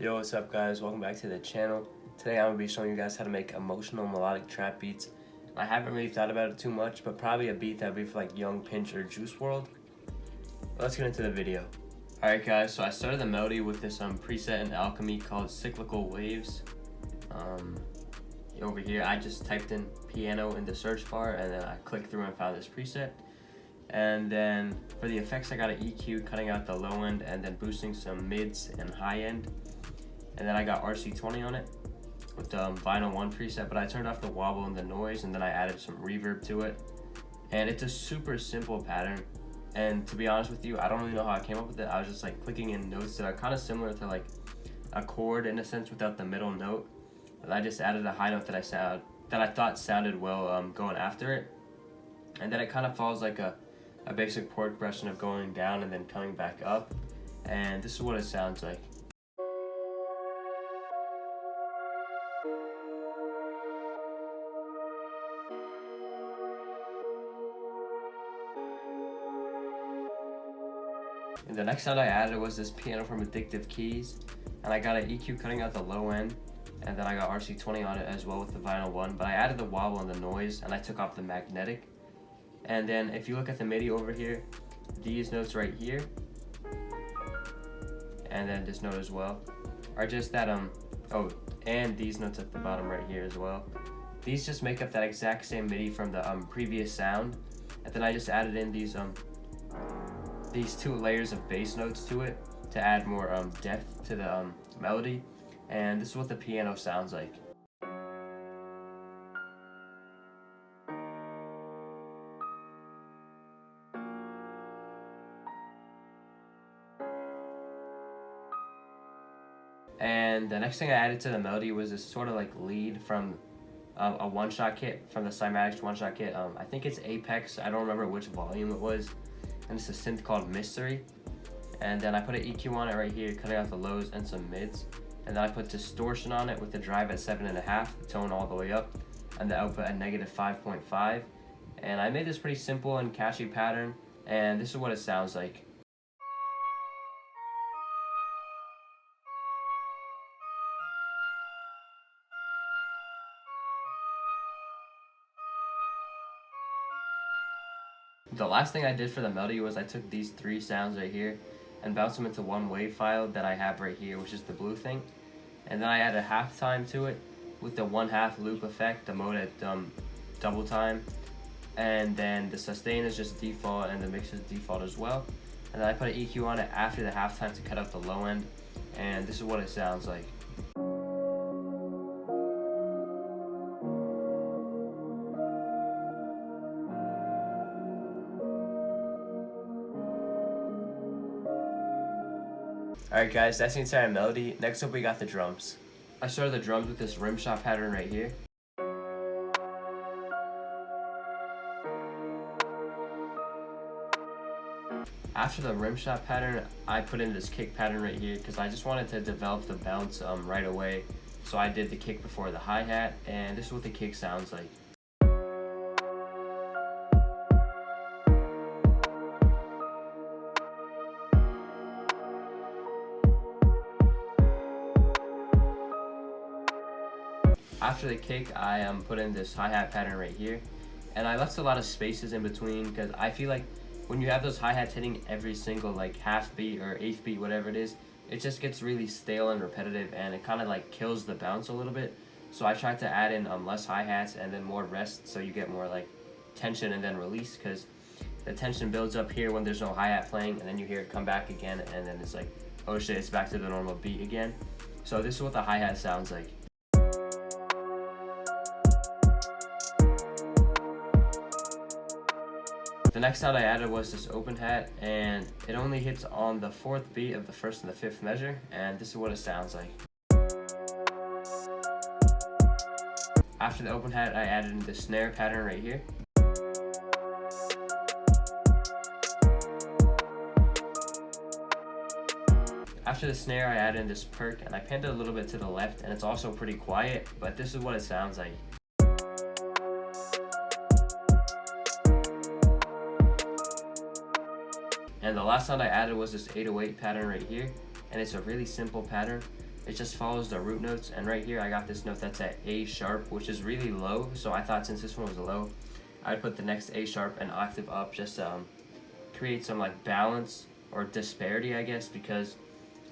Yo, what's up guys? Welcome back to the channel. Today I'm going to be showing you guys how to make emotional melodic trap beats. I haven't really thought about it too much, but probably a beat that would be for like Young Pinch or Juice WRLD. Let's get into the video. Alright guys, so I started the melody with this preset in Alchemy called Cyclical Waves. Over here I just typed in piano in the search bar and then I clicked through and found this preset. And then for the effects I got an EQ cutting out the low end and then boosting some mids and high end. And then I got RC20 on it with the Vinyl 1 preset, but I turned off the wobble and the noise and then I added some reverb to it. And it's a super simple pattern. And to be honest with you, I don't really know how I came up with it. I was just like clicking in notes that are kind of similar to like a chord in a sense without the middle note. And I just added a high note that I thought sounded well going after it. And then it kind of follows like a basic chord progression of going down and then coming back up. And this is what it sounds like. And the next sound I added was this piano from Addictive Keys, and I got an EQ cutting out the low end, and then I got RC20 on it as well with the Vinyl 1, but I added the wobble and the noise, and I took off the magnetic. And then if you look at the MIDI over here, these notes right here, and then this note as well, are just that, and these notes at the bottom right here as well. These just make up that exact same MIDI from the previous sound, and then I just added in these two layers of bass notes to it to add more depth to the melody, and this is what the piano sounds like. And the next thing I added to the melody was this sort of like lead from a one-shot kit from the Cymatics one-shot kit. I think it's Apex, I don't remember which volume it was. And it's a synth called Mystery. And then I put an EQ on it right here, cutting out the lows and some mids. And then I put distortion on it with the drive at 7.5, the tone all the way up, and the output at -5.5. And I made this pretty simple and catchy pattern, and this is what it sounds like. The last thing I did for the melody was I took these three sounds right here and bounced them into one wave file that I have right here, which is the blue thing. And then I added halftime to it with the 1/2 loop effect, the mode at double time. And then the sustain is just default and the mix is default as well. And then I put an EQ on it after the halftime to cut out the low end. And this is what it sounds like. Alright guys, that's the entire melody. Next up we got the drums. I started the drums with this rim shot pattern right here. After the rim shot pattern, I put in this kick pattern right here because I just wanted to develop the bounce right away. So I did the kick before the hi-hat, and this is what the kick sounds like. After the kick, I put in this hi-hat pattern right here, and I left a lot of spaces in between because I feel like when you have those hi-hats hitting every single like half beat or eighth beat, whatever it is, it just gets really stale and repetitive, and it kind of like kills the bounce a little bit. So I tried to add in less hi-hats and then more rest, so you get more like tension and then release, because the tension builds up here when there's no hi-hat playing, and then you hear it come back again, and then it's like, oh shit, it's back to the normal beat again. So this is what the hi-hat sounds like. The next sound I added was this open hat, and it only hits on the 4th beat of the 1st and the 5th measure, and this is what it sounds like. After the open hat, I added in the snare pattern right here. After the snare, I added in this perk, and I panned it a little bit to the left, and it's also pretty quiet, but this is what it sounds like. And the last sound I added was this 808 pattern right here, and it's a really simple pattern, it just follows the root notes. And right here I got this note that's at A sharp, which is really low, so I thought since this one was low, I'd put the next A sharp an octave up just to create some like balance or disparity, I guess, because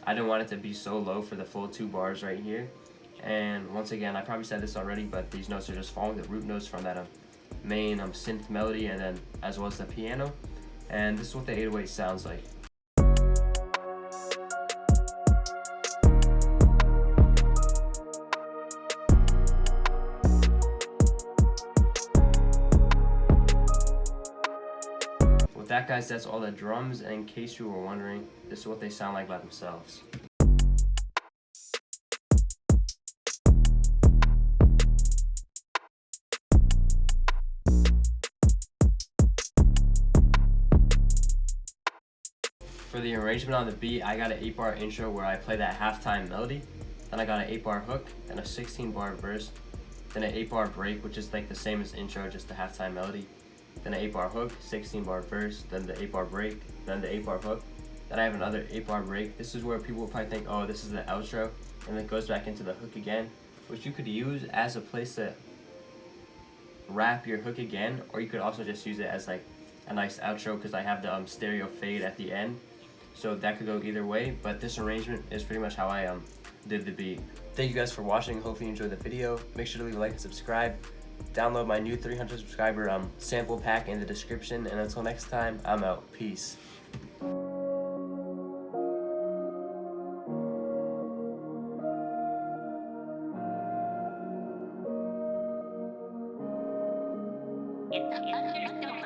I didn't want it to be so low for the full 2 bars right here. And once again, I probably said this already, but these notes are just following the root notes from that main synth melody, and then as well as the piano. And this is what the 808 sounds like. With that, guys, that's all the drums, and in case you were wondering, this is what they sound like by themselves. For the arrangement on the beat, I got an 8-bar intro where I play that halftime melody, then I got an 8-bar hook, then a 16-bar verse, then an 8-bar break, which is like the same as intro, just the halftime melody, then an 8-bar hook, 16-bar verse, then the 8-bar break, then the 8-bar hook, then I have another 8-bar break. This is where people will probably think, oh, this is the outro, and then it goes back into the hook again, which you could use as a place to wrap your hook again, or you could also just use it as like a nice outro, because I have the stereo fade at the end. So that could go either way, but this arrangement is pretty much how I did the beat. Thank you guys for watching. Hopefully you enjoyed the video. Make sure to leave a like and subscribe. Download my new 300 subscriber sample pack in the description. And until next time, I'm out. Peace. It's a thunderstorm.